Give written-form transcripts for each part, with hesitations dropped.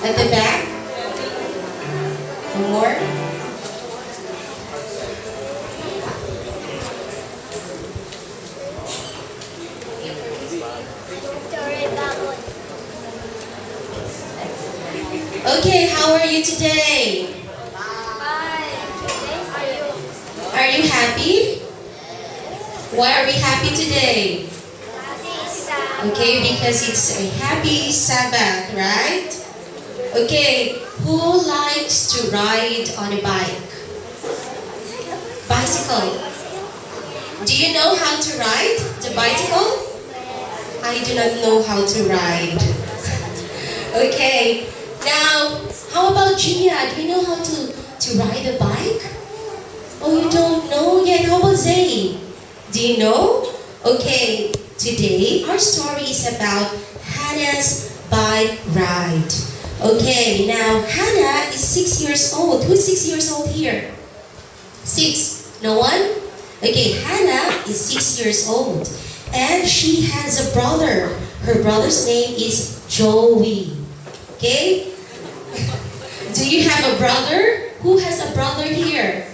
At the back? One more? Okay, how are you today? Are you happy? Why are we happy today? Okay, because it's a happy Sabbath, right? Okay, who likes to ride on a bike? Bicycle. Do you know how to ride the bicycle? I do not know how to ride. Okay, now how about Gia? Do you know how to ride a bike? Oh, you don't know yet? How about Zay? Do you know? Okay, today our story is about Hannah's bike ride. Okay, now Hannah is 6 years old. Who's 6 years old here? 6. No one? Okay, Hannah is 6 years old. And she has a brother. Her brother's name is Joey. Okay? Do you have a brother? Who has a brother here?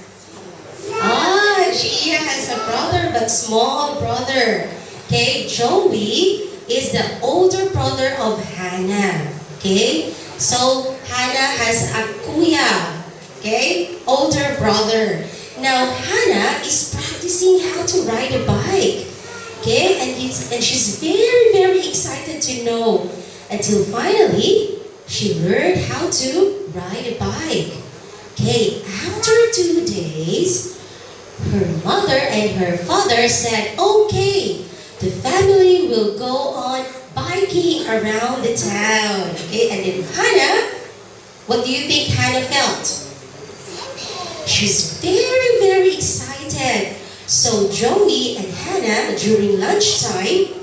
Gia has a brother, but small brother. Okay, Joey is the older brother of Hannah. Okay, so Hannah has a kuya. Okay, older brother. Now Hannah is practicing how to ride a bike. Okay, and she's very excited to know until finally she learned how to ride a bike. Okay, after 2 days, her mother and her father said, okay, the family will go on biking around the town. Okay, and then Hannah, what do you think Hannah felt? She's very excited. So Joey and Hannah, during lunchtime,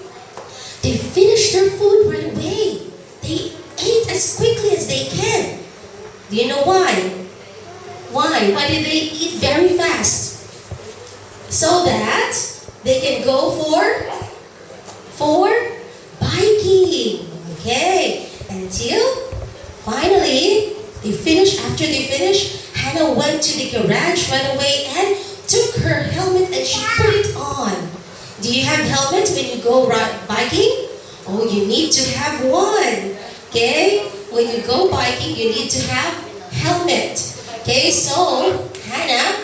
they finished their food right away. They ate as quickly as they can. Do you know why? Why? Why did they eat very fast? So that they can go for biking. Okay, until finally they finished. After they finished, Hannah went to the garage right away and took her helmet and she put it on. Do you have helmet when you go biking? Oh, you need to have one. Okay, when you go biking, you need to have helmet. Okay, so Hannah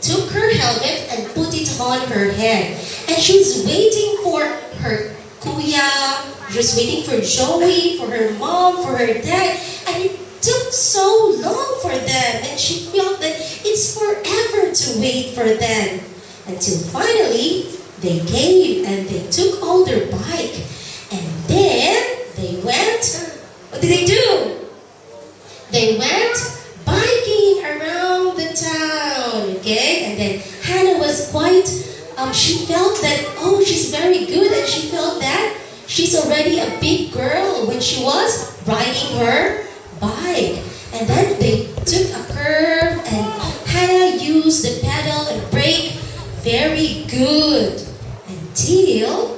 took her helmet and put it on her head. And she was waiting for her kuya, she was waiting for Joey, for her mom, for her dad. And it took so long for them. And she felt that it's forever to wait for them. Until finally, they came and they took all their bike. And then they went, what did they do? They went biking around the town, okay? And then Hannah was quite, she felt that, oh, she's very good, and she felt that she's already a big girl when she was riding her bike. And then they took a curve, and Hannah used the pedal and brake very good until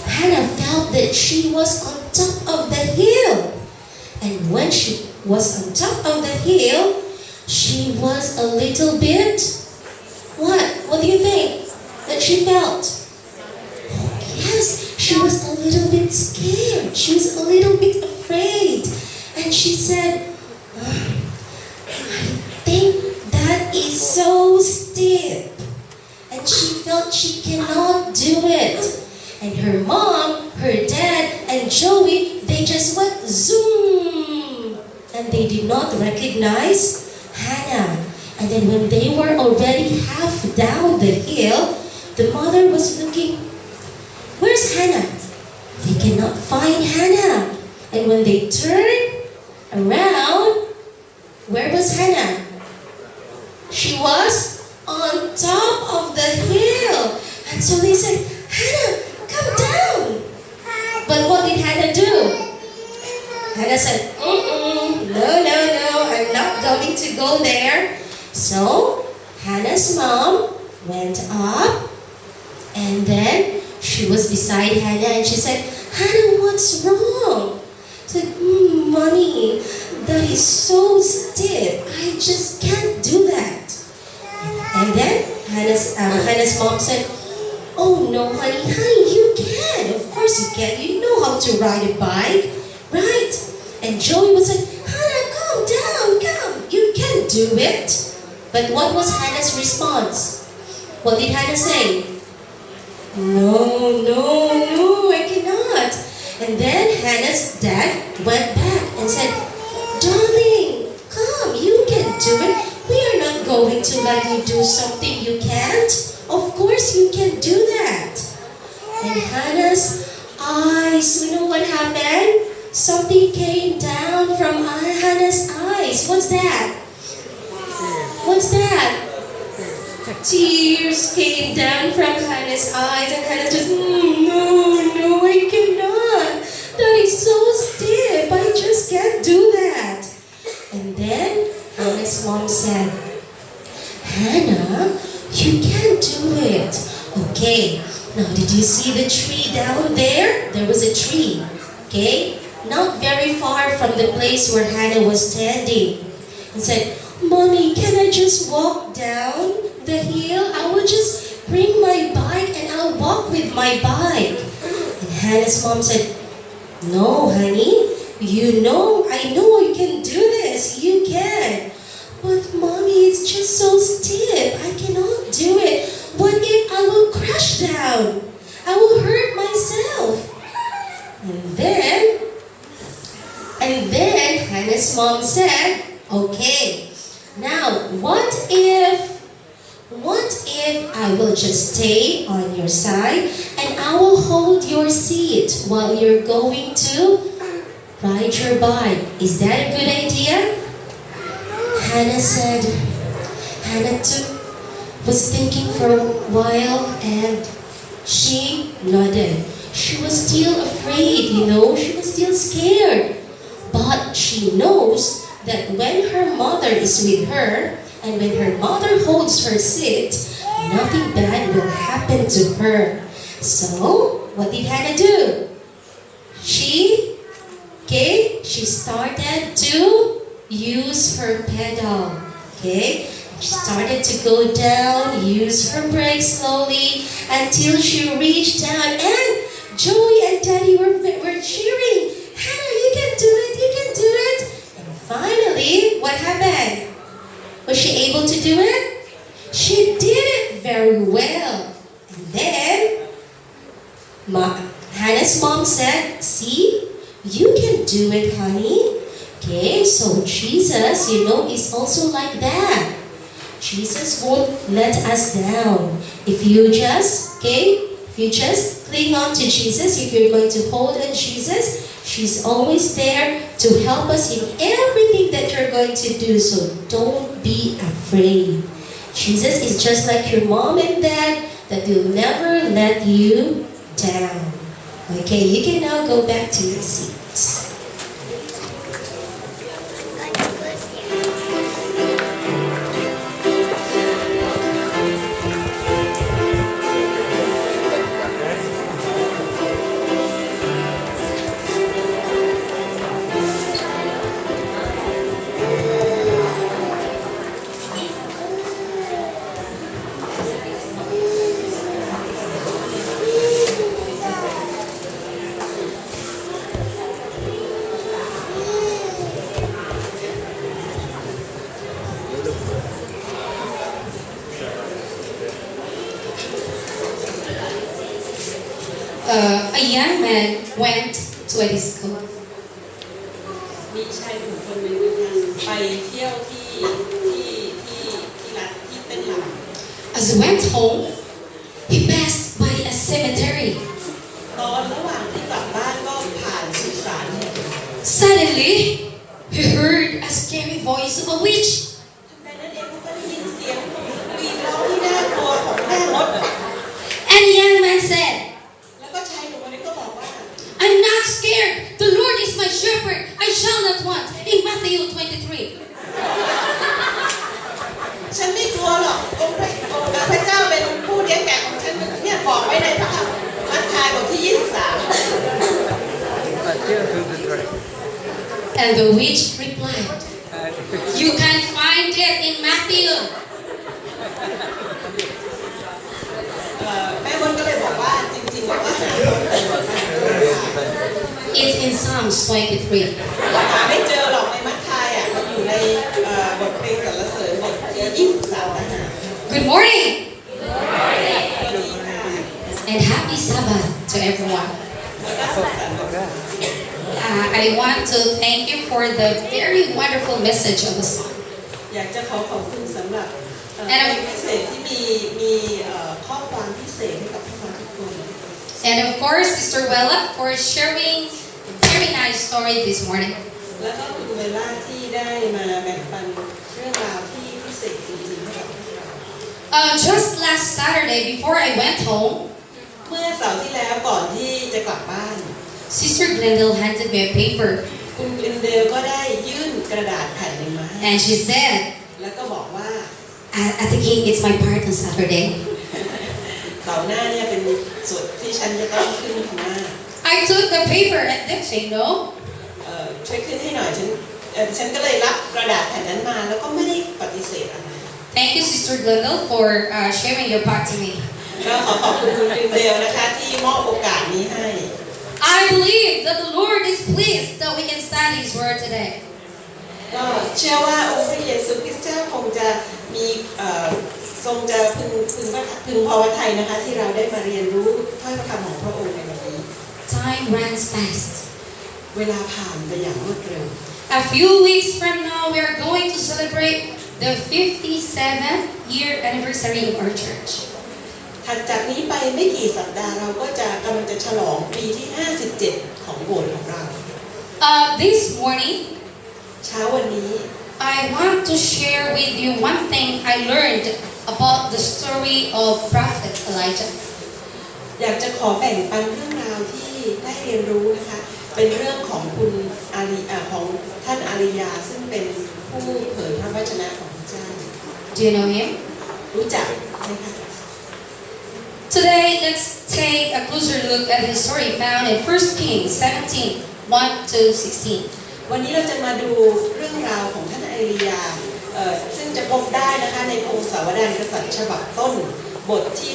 Hannah felt that she was on top of the hill. And when she was on top of the hill, she was a little bit, what? What do you think that she felt? Yes, she was a little bit scared. She was a little bit afraid. And she said, I think that is so steep. And she felt she cannot do it. And her mom, her dad, and Joey, they just went zoom. And they did not recognize Hannah. And then when they were already half down the hill, the mother was looking, where's Hannah? They cannot find Hannah. And when they turned around, where was Hannah? She was on top of the hill. And so they said, Hannah, come down. But what did Hannah do? Hannah said, no, I'm not going to go there. So Hannah's mom went up, and then she was beside Hannah, and she said, Hannah, what's wrong? said, Mommy, that is so stiff. I just can't do that. And then Hannah's mom said, oh no, honey, you can. Of course you can. You know how to ride a bike, right? And Joey was like, Hannah, calm down, come. You can do it. But what was Hannah's response? What did Hannah say? No, I cannot. And then Hannah's dad went back and said, darling, come, you can do it. We are not going to let you do something you can't. Of course you can do that. And Hannah's eyes, you know what happened? Something came down from Hannah's eyes. What's that? What's that? Tears came down from Hannah's eyes and Hannah just, no, I cannot. That is so stiff. I just can't do that. And then Hannah's mom said, Hannah, you can do it. Okay, now did you see the tree down there? There was a tree, okay? Not very far from the place where Hannah was standing. And said, Mommy, can I just walk down the hill? I will just bring my bike and I'll walk with my bike. And Hannah's mom said, no, honey, I know you can do this. You can. But Mommy, it's just so stiff. I cannot do it. What if I will crash down? I will hurt myself. And then Hannah's mom said, okay, now what if I will just stay on your side and I will hold your seat while you're going to ride your bike? Is that a good idea? Hannah was thinking for a while and she nodded. She was still afraid, she was still scared. But she knows that when her mother is with her and when her mother holds her seat, nothing bad will happen to her. So, what did Hannah do? She started to use her pedal. Okay? She started to go down, use her brakes slowly until she reached down. And Joey and Daddy were cheering. Hannah, you can do it, you can do it. And finally, what happened? Was she able to do it? She did it very well. And then, Hannah's mom said, see, you can do it, honey. Okay, so Jesus, is also like that. Jesus won't let us down. If you just cling on to Jesus, if you're going to hold on Jesus, she's always there to help us in everything that you're going to do. So don't be afraid. Jesus is just like your mom and dad that will never let you down. Okay, you can now go back to your seats. A young man went to a disco. มีชายหนุ่มคนหนึ่งนะคะไปเที่ยวที่รัฐที่เต้นรำ As he went home, he passed by a cemetery. ตอนระหว่างที่กลับบ้านก็ผ่านสุสานเนี่ย Suddenly, he heard a scary voice of a witch. ในนั้นเองเขาก็ได้ยินเสียงวีดร้องที่น่ากลัวของแม่มด And the young man said, แล้วก็ชายหนุ่มคนนี้ก็บอกว่า I'm not scared. The Lord is my shepherd. I shall not want. In Matthew 23. ฉันไม่กลัวหรอกองค์พระเจ้าเป็นผู้เลี้ยงแกะของฉันเนี่ยบอกไว้ในพระคัมภีร์มัทธิวบทที่ 23 And the witch replied, "You can find it in Matthew." แม่มดก็เลยบอกว่าจริงๆแล้วก็หาเพิ่มเติมมา It's in Psalms 23. หาไม่เจอหรอกในมัทธิวอ่ะมันอยู่ในบทเพลงสรรเสริญบทที่23นะฮะ Good morning and happy Sabbath to everyone. I want to thank you for the very wonderful message of the song. อยากจะขอบคุณสำหรับพิเศษที่มีข้อความพิเศษให้กับพวกเราทุกคน And of course, Sister Wella for sharing a very nice story this morning. แล้วก็คุณเวล่าที่ได้มาแบ่งปันเรื่องราวที่พิเศษจริงๆให้กับพวกเรา Just last Saturday, before I went home, เมื่อเสาร์ที่แล้วก่อนที่จะกลับบ้าน Sister Glendale handed me a paper, คุณกลินเดลก็ได้ยื่นกระดาษแผ่นหนึ่งมาให้ and she said, แล้วก็บอกว่า "I think it's my part on Saturday." เสาร์หน้าเนี่ยเป็นส่วนที่ฉันจะต้องขึ้นพม่า I took the paper and didn't say no. ช่วยขึ้นให้หน่อยฉันก็เลยรับกระดาษแผ่นนั้นมาแล้วก็ไม่ได้ปฏิเสธอะไร Thank you, Sister Glendale, for sharing your part to me. ก็ขอบคุณคุณกลินเดลนะคะที่มอบโอกาสนี้ให้ I believe that the Lord is pleased that we can study His Word today. ก็เชื่อว่าองค์พระเยซูคริสต์เจ้าคงจะมีทรงจะพึงพอพระทัยนะคะที่เราได้มาเรียนรู้ถ้อยพระคำของพระองค์ในวันนี้ Time runs fast. เวลาผ่านไปอย่างรวดเร็ว A few weeks from now, we are going to celebrate the 57th year anniversary of our church. ถัดจากนี้ไปไม่กี่สัปดาห์เราก็จะกำลังจะฉลองปีที่ 57 ของโบสถ์ของเรา This morning, เช้าวันนี้ I want to share with you one thing I learned about the story of Prophet Elijah. อยากจะขอแบ่งปันเรื่องราวที่ได้เรียนรู้นะคะเป็นเรื่องของคุณของท่านอาริยาซึ่งเป็นผู้เผยพระวจนะของพระเจ้า Do you know him? รู้จักไหมคะ Today, let's take a closer look at his story found in 1 Kings 17, 1 to 16. วันนี้เราจะมาดูเรื่องราวของท่านอาริยาซึ่งจะพบได้นะคะในพงศาวดารกษัตริย์ฉบับต้นบทที่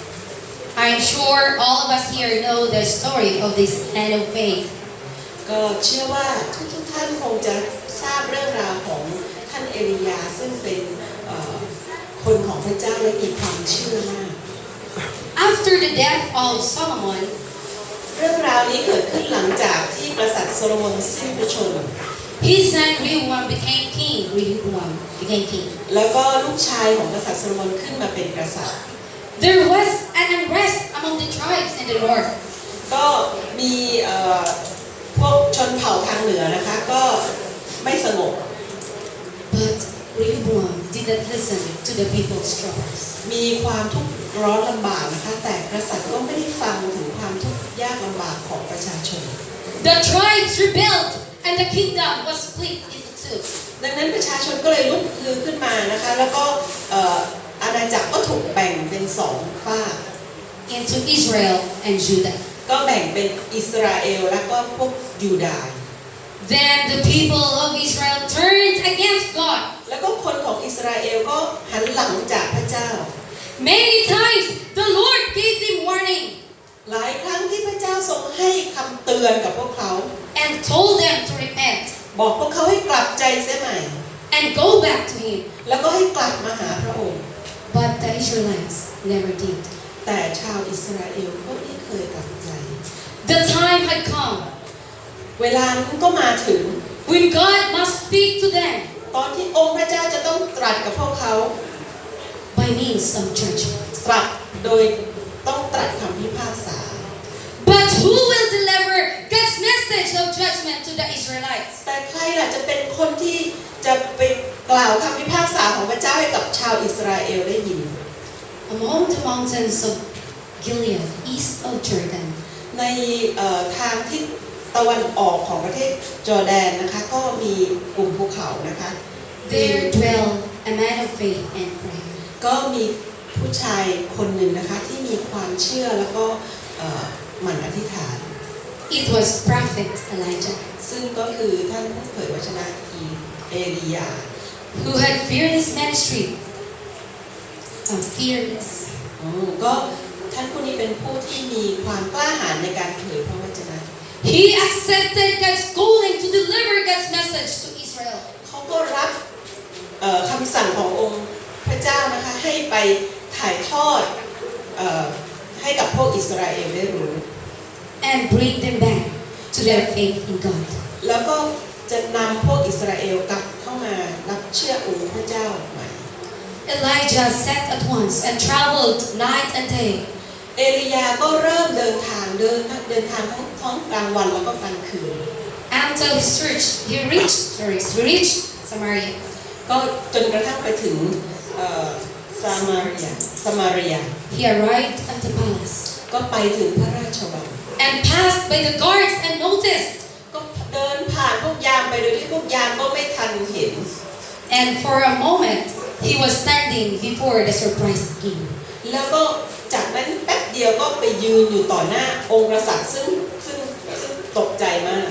17 I'm sure all of us here know the story of this man of faith. ก็เชื่อว่าทุกท่านคงจะทราบเรื่องราวของท่านเอลียาซึ่งเป็นคนของพระเจ้าและมีความเชื่อมาก After the death of Solomon, เรื่องราวนี้เกิดขึ้นหลังจากที่กษัตริย์โซโลมอนสิ้นพระชนม์ his son Rehoboam became king.แล้วก็ลูกชายของกษัตริย์โซโลมอนขึ้นมาเป็นกษัตริย์ There was an unrest among the tribes in the north. ก็มีพวกชนเผ่าทางเหนือนะคะก็ไม่สงบ But Rehoboam didn't listen to the people's troubles. มีความทุกข์ร้อนลำบากนะคะแต่กษัตริย์ก็ไม่ได้ฟังถึงความทุกข์ยากลำบากของประชาชน The tribes rebelled and the kingdom was split into two. ดังนั้นประชาชนก็เลยลุกฮือขึ้นมานะคะแล้วก็อาณาจักรก็ถูกแบ่งเป็นสองฝ่าย Into Israel and Judah. ก็แบ่งเป็นอิสราเอลและก็พวกยูดาห์ Then the people of Israel turned against God. แล้วก็คนของอิสราเอลก็หันหลังจากพระเจ้า Many times the Lord gave them warning หลายครั้งที่พระเจ้าทรงให้คำเตือนกับพวกเขา and told them to repent บอกพวกเขาให้กลับใจเสียใหม่ and go back to Him. แล้วก็ให้กลับมาหาพระองค์ But the Israelites never did. แต่ชาวอิสราเอลก็ไม่เคยกลับใจ The time had come เวลานั้นก็มาถึง when God must speak to them ตอนที่องค์พระเจ้าจะต้องตรัสกับพวกเขา by means of judgment. ตรัสโดยต้องตรัสคำพิพากษา But who will deliver God's message of judgment to the Israelites? แต่ใครล่ะจะเป็นคนที่จะไปกล่าวคำพิพากษาของพระเจ้าให้กับชาวอิสราเอลได้ยิน Among the mountains of Gilead, east of Jordan, ในทางทิศตะวันออกของประเทศจอร์แดนนะคะก็มีกลุ่มภูเขานะคะ there dwell a man of faith and prayer. ก็มีผู้ชายคนหนึ่งนะคะที่มีความเชื่อแล้วก็หมั่นอธิษฐาน It was Prophet Elijah ซึ่งก็คือท่านผู้เผยวจนะเอลียา who had fearless ministry. Fearless. ก็ท่านผู้นี้เป็นผู้ที่มีความกล้าหาญในการเผยพระวจนะ He accepted God's calling to deliver God's message to Israel. เขาก็รับคำสั่งขององค์พระเจ้านะคะให้ไปถ่ายทอดให้กับพวกอิสราเอลได้รู้ And bring them back to their faith in God. แล้วก็จะนำพวกอิสราเอลกลับเข้ามารับเชื่อองค์พระเจ้าใหม่ Elijah set at once and traveled night and day. เอลียาก็เริ่มเดินทางทั้งกลางวันแล้วก็กลางคืน Until he reached Samaria. ก็จนกระทั่งไปถึงซามาเรีย He arrived at the palace ก็ไปถึงพระราชวัง and passed by the guards and noticed. ก็เดินผ่านพวกยามไปโดยที่พวกยามก็ไม่ทันเห็น And for a moment he was standing before the surprised king. แล้วก็จากนั้นแป๊บเดียวก็ไปยืนอยู่ต่อหน้าองค์กษัตริย์ซึ่งตกใจมาก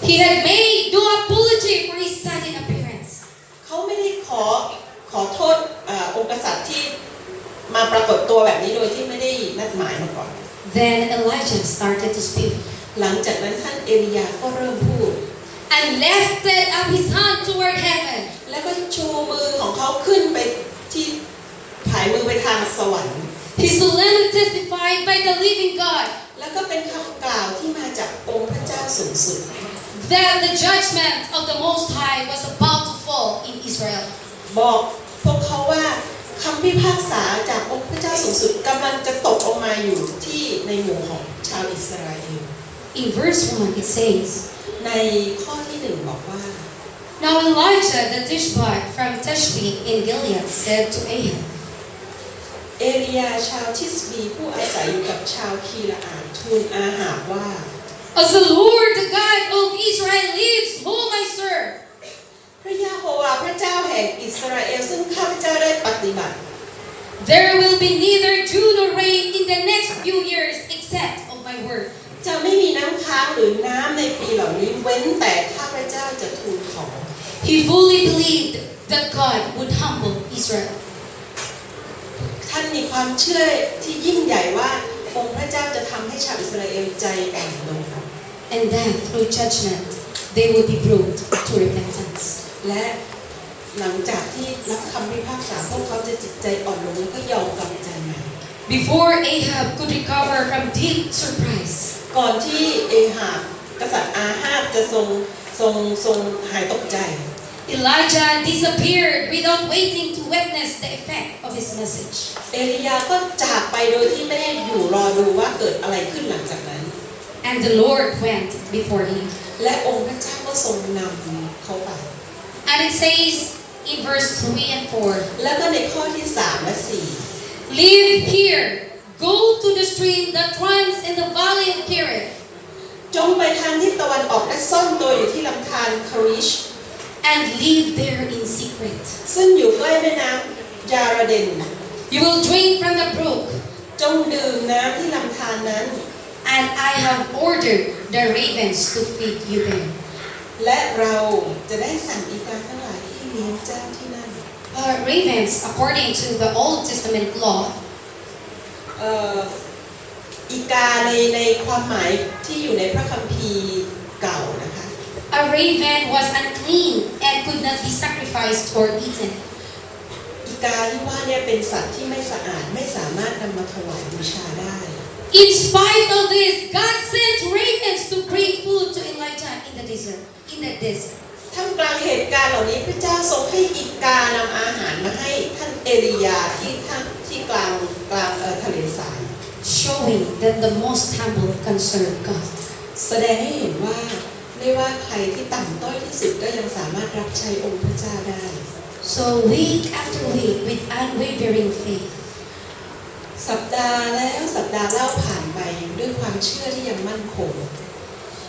He had made no apology for his sudden appearance. เขาไม่ได้ขอโทษองค์กษัตริย์ที่มาปรากฏตัวแบบนี้โดยที่ไม่ได้นัดหมายมาก่อน Then Elijah started to speak. หลังจากนั้นท่านเอลียาก็เริ่มพูด And lifted up his hand toward heaven. แล้วก็ชูมือของเขาขึ้นไปที่ผายมือไปทางสวรรค์ He solemnly testified by the living God แล้วก็เป็นคำกล่าวที่มาจากองค์พระเจ้าสูงสุด that the judgment of the Most High was about to fall in Israel. บอกพวกเขาว่าคำพิพากษาจากองค์พระเจ้าสูงสุดกำลังจะตกลงมาอยู่ที่ในหมู่ของชาวอิสราเอล In verse 1 it says, ในข้อที่1บอกว่า Now Elijah the Tishbite from Tishbe in Gilead said to Ahab, เอลียาชาวทิสบีผู้อาศัยอยู่กับชาวคีลาอาดทูลอาหาบว่า As the Lord the God of Israel lives, whom I serve, พระยาโฮวาห์พระเจ้าแห่งอิสราเอลซึ่งข้าพเจ้าได้ปฏิบัติ there will be neither dew nor rain in the next few years except of my word. จะไม่มีน้ำค้างหรือน้ำในปีเหล่านี้เว้นแต่ข้าพเจ้าจะทูลขอ He fully believed that God would humble Israel. ท่านมีความเชื่อที่ยิ่งใหญ่ว่าองค์พระเจ้าจะทำให้ชาวอิสราเอลใจอ่อนลง And then through judgment they would be brought to repentance. และหลังจากที่รับคำพิพากษาพวกเขาจะจิตใจอ่อนลงแล้วก็ยอมกลับใจใหม่ Before Ahab could recover from deep surprise, ก่อนที่เอหาบกษัตริย์อาฮาบจะทรงหายตกใจ Elijah disappeared without waiting to witness the effect of his message. เอลียาก็จากไปโดยที่ไม่ได้อยู่รอดูว่าเกิดอะไรขึ้นหลังจากนั้น And the Lord went before him. และองค์พระเจ้าก็ทรงนำเขาไป And it says in verse 3 and 4, แล้วก็ในข้อที่3และ4 Live here, go to the stream that runs in the valley of Kerith, จงไปทางทิศตะวันออกและซ่อนตัวอยู่ที่ลำธารคาริช and live there in secret. ซึ่งอยู่ใกล้แม่น้ำยาระเดน You will drink from the brook, จงดื่มน้ำที่ลำธารนั้น and I have ordered the ravens to feed you there. และเราจะได้สั่งอีกาทั้งหลายที่เลี้ยงเจ้าที่นั่น Ravens, according to the Old Testament law, อีกาในความหมายที่อยู่ในพระคัมภีร์เก่านะคะ a raven was unclean and could not be sacrificed or eaten. อีกาที่ว่าเนี่ยเป็นสัตว์ที่ไม่สะอาดไม่สามารถนำมาถวายบูชาได้ In spite of this, God sent ravens to bring food to Elijah in the desert. ท่ามกลางเหตุการณ์เหล่านี้พระเจ้าทรงให้อีกานำอาหารมาให้ท่านเอลียาที่กลางทะเลทราย Showing that the most humble can serve God. แสดงให้เห็นว่าไม่ว่าใครที่ต่ำต้อยที่สุดก็ยังสามารถรับใช้องค์พระเจ้าได้ So week after week, with unwavering faith, สัปดาห์แล้วสัปดาห์เล่าผ่านไปด้วยความเชื่อที่ยังมั่นคง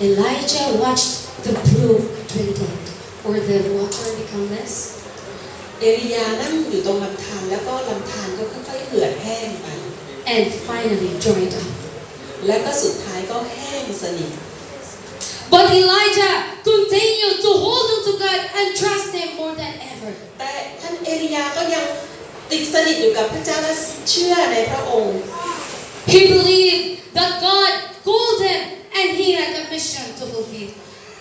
Elijah watched the brook dwindle, or the water become less. เอลียานั่งอยู่ตรงลำธารแล้วก็ลำธารก็ค่อยๆเหือดแห้งไป And finally dried up. และก็สุดท้ายก็แห้งสนิท But Elijah continued to hold on to God and trust Him more than ever. แต่ท่านเอลียาก็ยังติดสนิทอยู่กับพระเจ้าและเชื่อในพระองค์ He believed that God called him and he had a mission to fulfill.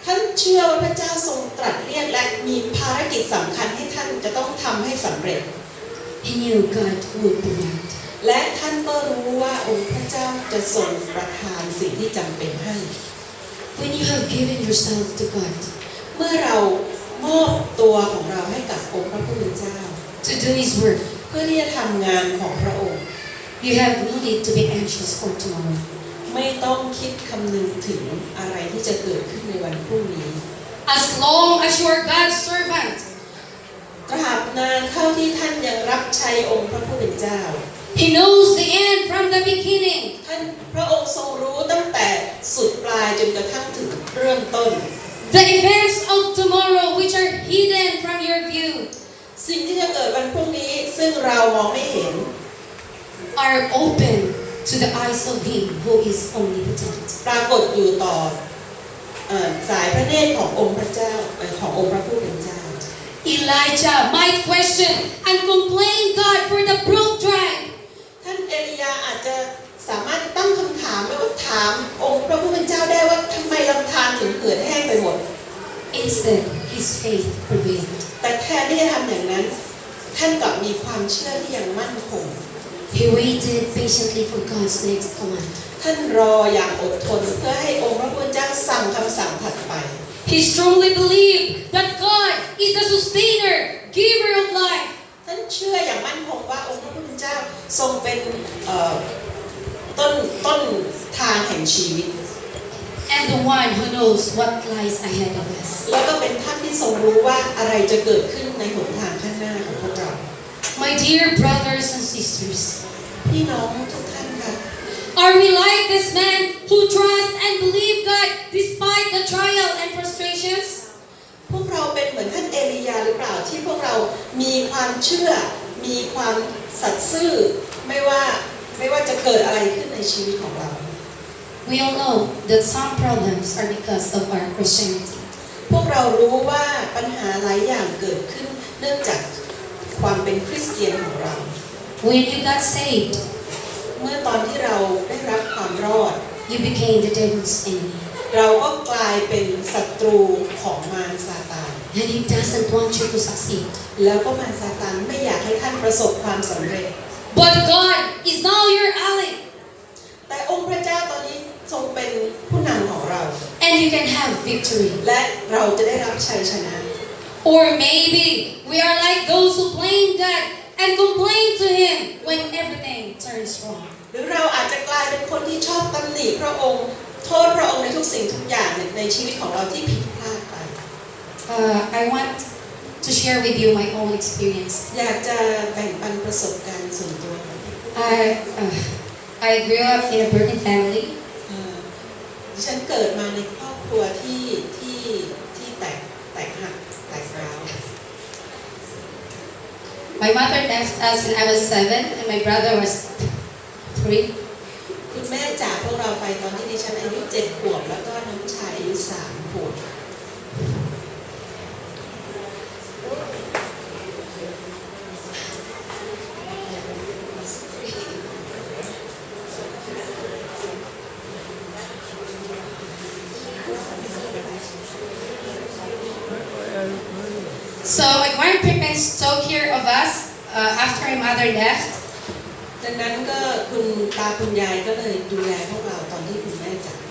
ท่านเชื่อว่าพระเจ้าทรงตรัสเรียกและมีภารกิจสำคัญให้ท่านจะต้องทำให้สำเร็จ He knew God would provide. และท่านก็รู้ว่าองค์พระเจ้าจะทรงประทานสิ่งที่จำเป็นให้ When you have given yourself to God เมื่อเรามอบตัวของเราให้กับองค์พระผู้เป็นเจ้า to do His work, เพื่อที่จะทำงานของพระองค์ you have no need to be anxious for tomorrow. ไม่ต้องคิดคำนึงถึงอะไรที่จะเกิดขึ้นในวันพรุ่งนี้ As long as you are God's servant, ตราบนานเท่าที่ท่านยังรับใช้องค์พระผู้เป็นเจ้า He knows the end from the beginning. ท่านพระองค์ทรงรู้ตั้งแต่สุดปลายจนกระทั่งถึงเริ่มต้น The events of tomorrow which are hidden from your view สิ่งที่จะเกิดวันพรุ่งนี้ซึ่งเรามองไม่เห็น are open to the eyes of Him who is omnipotent. ปรากฏอยู่ต่อสายพระเนตรขององค์พระเจ้าขององค์พระผู้เป็นเจ้า Elijah might question and complain God for the brook dry. ท่านเอลียาอาจจะสามารถตั้งคำถามแล้วก็ถามองค์พระผู้เป็นเจ้าได้ว่าทำไมลำธารถึงเหือดแห้งไปหมด Instead, his faith prevailed. แต่แทนที่จะทำอย่างนั้นท่านกลับมีความเชื่อที่ยังมั่นคง He waited patiently for God's next command. ท่านรออย่างอดทนเพื่อให้องค์พระผู้เป็นเจ้าสั่งคำสั่งถัดไป He strongly believed that God is the sustainer, giver of life. ท่านเชื่ออย่างมั่นคงว่าองค์พระผู้เป็นเจ้าทรงเป็นต้นทางแห่งชีวิต And the one who knows what lies ahead of us. แล้วก็เป็นท่านที่ทรงรู้ว่าอะไรจะเกิดขึ้นในหนทางข้างหน้าของพวกเรา My dear brothers and sisters, พี่น้องทุกท่านค่ะ are we like this man who trusts and believes God despite the trial and frustrations? พวกเราเป็นเหมือนท่านเอลียาหรือเปล่าที่พวกเรามีความเชื่อมีความสัตย์ซื่อไม่ว่าจะเกิดอะไรขึ้นในชีวิตของเรา We all know that some problems are because of our Christianity. พวกเรารู้ว่าปัญหาหลายอย่างเกิดขึ้นเนื่องจากความเป็นคริสเตียนของเรา When you got saved, เมื่อตอนที่เราได้รับความรอด You became the devil's enemy. เราก็กลายเป็นศัตรูของมารซาตาน And he doesn't want you to succeed. แล้วก็มารซาตานไม่อยากให้ท่านประสบความสำเร็จ but God is now your ally. แต่องค์พระเจ้าตอนนี้ทรงเป็นผู้นำของเรา And you can have victory. และเราจะได้รับชัยชนะ Or maybe we are like those who blame God and complain to Him when everything turns wrong. หรือเราอาจจะกลายเป็นคนที่ชอบตำหนิพระองค์โทษพระองค์ในทุกสิ่งทุกอย่างในชีวิตของเราที่ผิดพลาดไป I want to share with you my own experience. อยากจะแบ่งปันประสบการณ์ส่วนตัว I grew up in a broken family. ฉันเกิดมาในครอบครัวที่แตกหักแตกร้าว My mother left us when I was 7 and my brother was 3. คุณแม่จากพวกเราไปตอนที่ดิฉันอายุ7 ขวบแล้วก็น้องชายอายุ3 ขวบ So my grandparents took care of us after my mother left. ดังนั้นก็คุณตาคุณยายก็เลยดูแลพวกเราตอนที่คุณแม่จากไป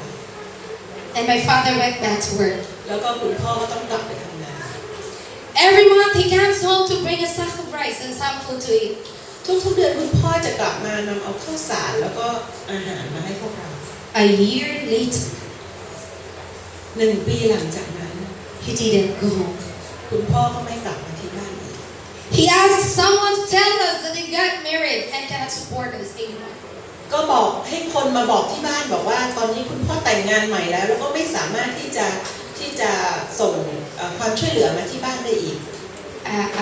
And my father went back to work. แล้วก็คุณพ่อก็ต้องกลับไปทำงาน Every month he comes home to bring a sack of rice and some food to eat. ทุกเดือนคุณพ่อจะกลับมานำเอาข้าวสารแล้วก็อาหารมาให้พวกเรา A year later, 1 ปีหลังจากนั้น he didn't go home. คุณพ่อก็ไม่กลับมาที่บ้านอีก He asked someone to tell us that he got married and cannot support us anymore. ก็บอกให้คนมาบอกที่บ้านบอกว่าตอนนี้คุณพ่อแต่งงานใหม่แล้วก็ไม่สามารถที่จะส่งความช่วยเหลือมาที่บ้านได้อีก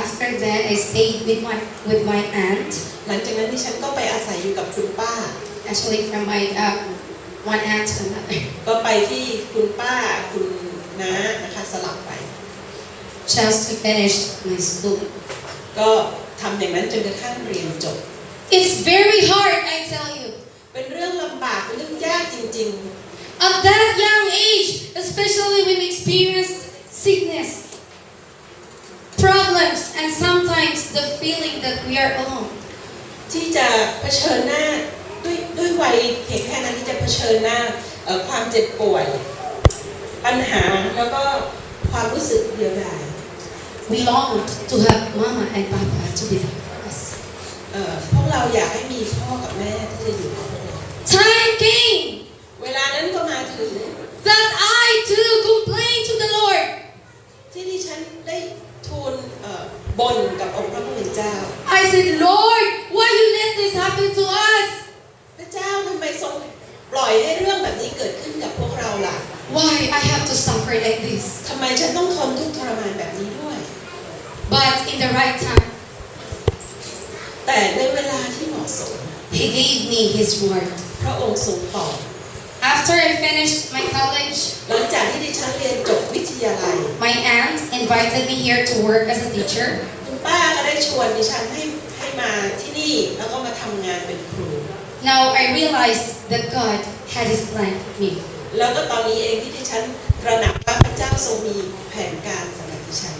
After that, I stayed with my aunt. หลังจากนั้นดิฉันก็ไปอาศัยอยู่กับคุณป้า Actually, from my one aunt to another. ก็ไปที่คุณป้าคุณน้านะคะสลับไป Just to finish my school. ก็ทำอย่างนั้นจนกระทั่งเรียนจบ It's very hard, I tell you. เป็นเรื่องลำบากเป็นเรื่องยากจริง At that young age, especially when we experience sickness, problems, and sometimes the feeling that we are alone. ๆที่จะเผชิญหน้าด้วยวัยเพียงแค่นั้นที่จะเผชิญหน้าความเจ็บป่วย ปัญหาแล้วก็ความรู้สึกเดียวดาย We longed to have Mama and Papa to be there for us. พวกเราอยากให้มีพ่อกับแม่ที่จะอยู่กับพวกเรา Time came เวลานั้นก็มาถึง that I too complained to the Lord. ที่ดิฉันได้ทูลบ่นกับองค์พระผู้เป็นเจ้า I said, Lord, why you let this happen to us? พระเจ้าทำไมทรงปล่อยให้เรื่องแบบนี้เกิดขึ้นกับพวกเราล่ะ Why I have to suffer like this? ทำไมฉันต้องทนทุกข์ทรมานแบบนี้ด้วย But in the right time, แต่ในเวลาที่เหมาะสม He gave me His word. พระองค์ทรงตอบ After I finished my college, หลังจากที่ดิฉันเรียนจบวิทยาลัย my aunt invited me here to work as a teacher. คุณป้าก็ได้ชวนดิฉันให้มาที่นี่แล้วก็มาทำงานเป็นครู Now I realized that God had His plan for me. แล้วก็ตอนนี้เองที่ดิฉันตระหนักว่าพระเจ้าทรงมีแผนการสำหรับดิฉัน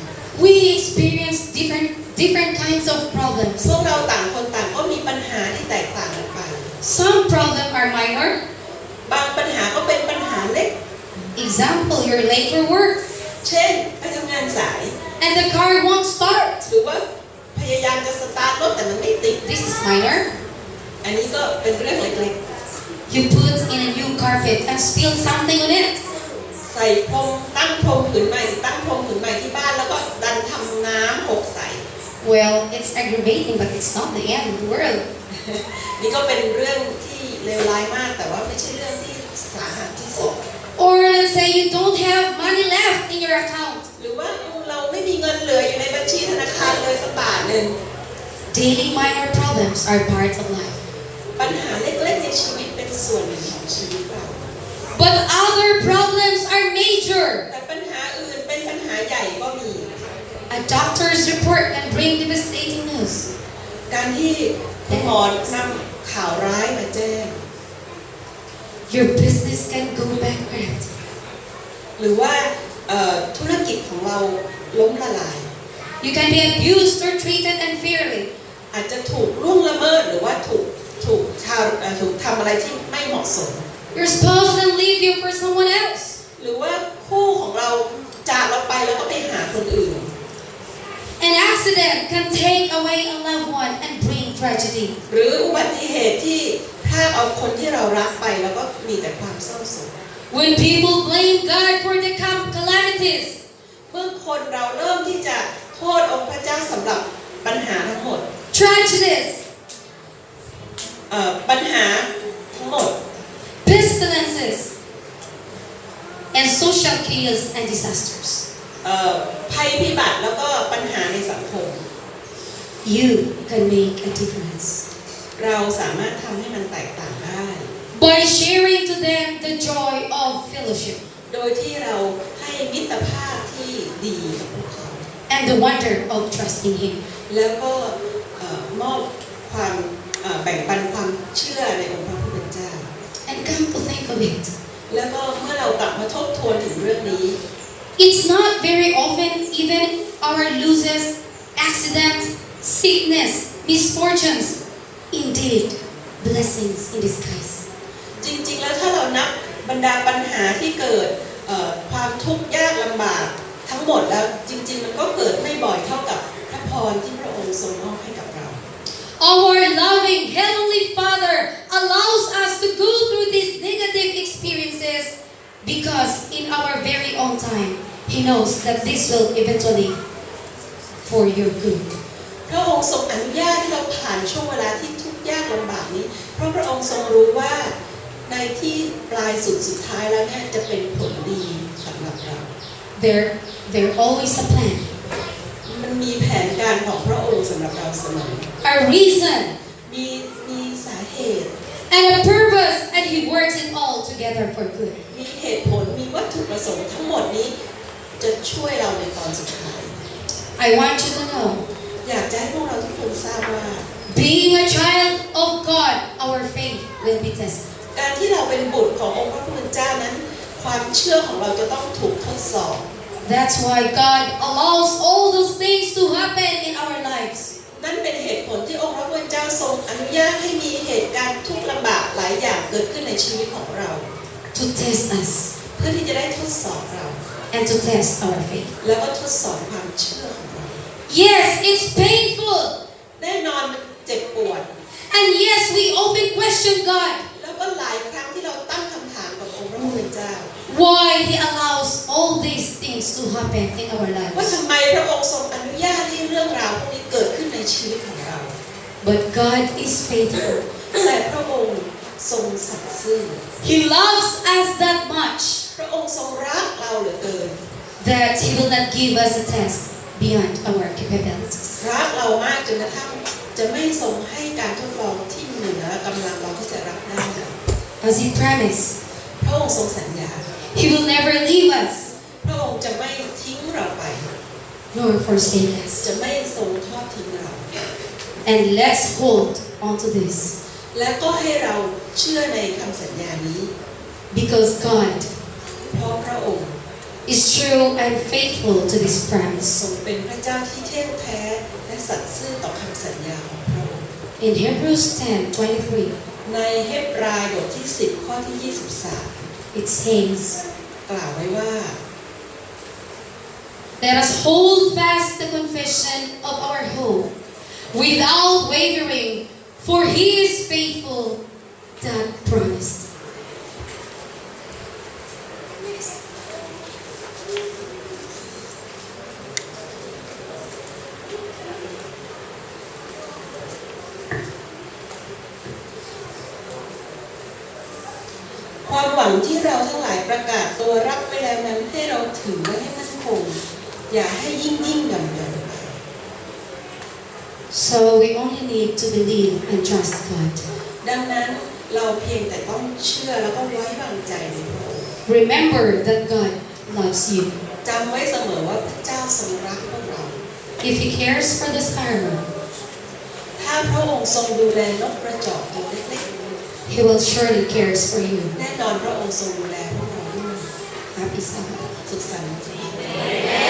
We experience different kinds of problems. พวกเราต่างคนต่างก็มีปัญหาที่แตกต่างกันไป Some problems are minor. บางปัญหาก็เป็นปัญหาเล็ก Example, you're late for work เช่นไปทำงานสาย and the car won't start. หรือว่าพยายามจะสตาร์ทรถแต่มันไม่ติด This is minor. อันนี้ก็เป็นเรื่องเล็ก You put in a new carpet and spill something on it. ๆใส่พรมตั้งพรมผืนใหม่ตั้งพรมผืนใหม่ที่บ้านแล้วก็ดันทำน้ำหกใส่ Well, it's aggravating, but it's not the end of the world. นี่ก็เป็นเรื่องที่เลวร้ายมากแต่ว่าไม่ใช่เรื่องที่สาหัสที่สุด Or let's say you don't have money left in your account. หรือว่าเราไม่มีเงินเหลืออยู่ในบัญชีธนาคารเลยสักบาทหนึ่ง Daily minor problems are part of life. ปัญหาเล็กๆในชีวิตเป็นส่วนหนึ่งของชีวิตเรา But other problems are major. แต่ปัญหาอื่นเป็นปัญหาใหญ่ก็มี A doctor's report can bring devastating news. การที่คุณหมอนำข่าวร้ายมาแจ้ง Your business can go bankrupt. หรือว่าธุรกิจของเราล้มละลาย You can be abused or treated unfairly. อาจจะถูกล่วงละเมิดหรือว่าถูกทำอะไรที่ไม่เหมาะสม Your spouse can leave you for someone else. หรือว่าคู่ของเราจากเราไปแล้วก็ไปหาคนอื่น An accident can take away a loved one and bring tragedy. หรืออุบัติเหตุที่พรากเอาคนที่เรารักไปแล้วก็มีแต่ความเศร้าโศก When people blame God for the calamities, เมื่อคนเราเริ่มที่จะโทษองค์พระเจ้าสำหรับปัญหาทั้งหมด tragedies, ปัญหาทั้งหมด pestilences, and social chaos and disasters, ภัยพิบัติแล้วก็ปัญหาในสังคม you can make a difference เราสามารถทำให้มันแตกต่างได้ by sharing to them the joy of fellowship โดยที่เราให้มิตรภาพที่ดีกับพวกเขา and the wonder of trusting Him. แล้วก็มอบความแบ่งปันความเชื่อในองค์พระผู้เป็นเจ้า And come to think of it, แล้วก็เมื่อเรากลับมาทบทวนถึงเรื่องนี้ it's not very often even our losses, accidents, sickness, misfortunes, indeed blessings in disguise. จริงๆแล้วถ้าเรานับบรรดาปัญหาที่เกิดความทุกข์ยากลำบากทั้งหมดแล้วจริงๆมันก็เกิดไม่บ่อยเท่ากับพระพรที่พระองค์ทรงมอบให้กับเรา Our loving Heavenly Father allows us to go through these negative experiences because in our very own time, He knows that this will eventually for your good. พระองค์ทรงอนุญาตให้เราผ่านช่วงเวลาที่ทุกข์ยากลำบากนี้เพราะพระองค์ทรงรู้ว่าในที่ปลายสุดท้ายแล้วเนี่ยจะเป็นผลดีสำหรับเรา There always a plan, มันมีแผนการของพระองค์สำหรับเราเสมอ a reason, มีสาเหตุ and a purpose, a He works it all together for good. มีเหตุผลมีวัตถุประสงค์ทั้งหมดนี้จะช่วยเราในตอนสุดท้าย I want you to know, อยากจะให้พวกเราทุกคนทราบว่า being a child of God, our faith will be tested. การที่เราเป็นบุตรขององค์พระผู้เป็นเจ้านั้น ความเชื่อของเราจะต้องถูกทดสอบ That's why God allows all those things to happen in our lives. นั่นเป็นเหตุผลที่องค์พระผู้เป็นเจ้าทรงอนุญาตให้มีเหตุการณ์ทุกข์ลำบากหลายอย่างเกิดขึ้นในชีวิตของเรา To test us เพื่อที่จะได้ทดสอบเรา and to test our faith. แล้วก็ทดสอบความเชื่อของเรา Yes, it's painful. แน่นอนมันเจ็บปวด And yes, we often question God. แล้วก็หลายครั้งที่เราตั้งคำถามกับองค์พระผู้เป็นเจ้า Why He allows all these things to happen in our ว่า lives. ทำไมพระองค์ทรงอนุญาตให้เรื่องราวพวกนี้เกิดขึ้นในชีวิตของเรา But God is faithful. แต่พระองค์ทรงสัตย์ซื่อ He loves us that much พระองค์ทรงรักเราเหลือเกิน that He will not give us a test beyond our capabilities. รักเรามากจนกระทั่งจะไม่ทรงให้การทดลองที่เหนือกำลังเราที่จะรับได้ As He promised, พระองค์ทรงสัญญา He will never leave us พระองค์จะไม่ทิ้งเราไป nor forsake us. จะไม่ทรงทอดทิ้งเรา And let's hold on to this และก็ให้เราเชื่อในคำสัญญานี้ because God เพราะพระองค์ is true and faithful to this ทรง promise. เป็นพระเจ้าที่เที่ยงแท้และสัตย์ซื่อต่อคำสัญญาของพระองค์ In Hebrews 10:23, ในเฮบรายบทที่10ข้อที่23 it says, กล่าวไว้ว่า Let us hold fast the confession of our hope without wavering, for He is faithful that promised. ความหวังที่เราทั้งหลายประกาศตัวรับไว้แล้วนั้นให้เราถือไว้ให้มั่นคงอย่าให้ยิ่งหย่อนไป So we only need to believe and trust God. ดังนั้นเราเพียงแต่ต้องเชื่อแล้วก็ไว้วางใจในพระองค์ Remember that God loves you. จำไว้เสมอว่าพระเจ้าทรงรักพวกเรา If He cares for the sparrow, ถ้าพระองค์ทรงดูแลนกกระจอกตัวเล็ก He will surely cares for you. ๆแน่นอนพระองค์ทรงดูแลพวกเราด้วย Happy Sabbath. สุขสันต์วัน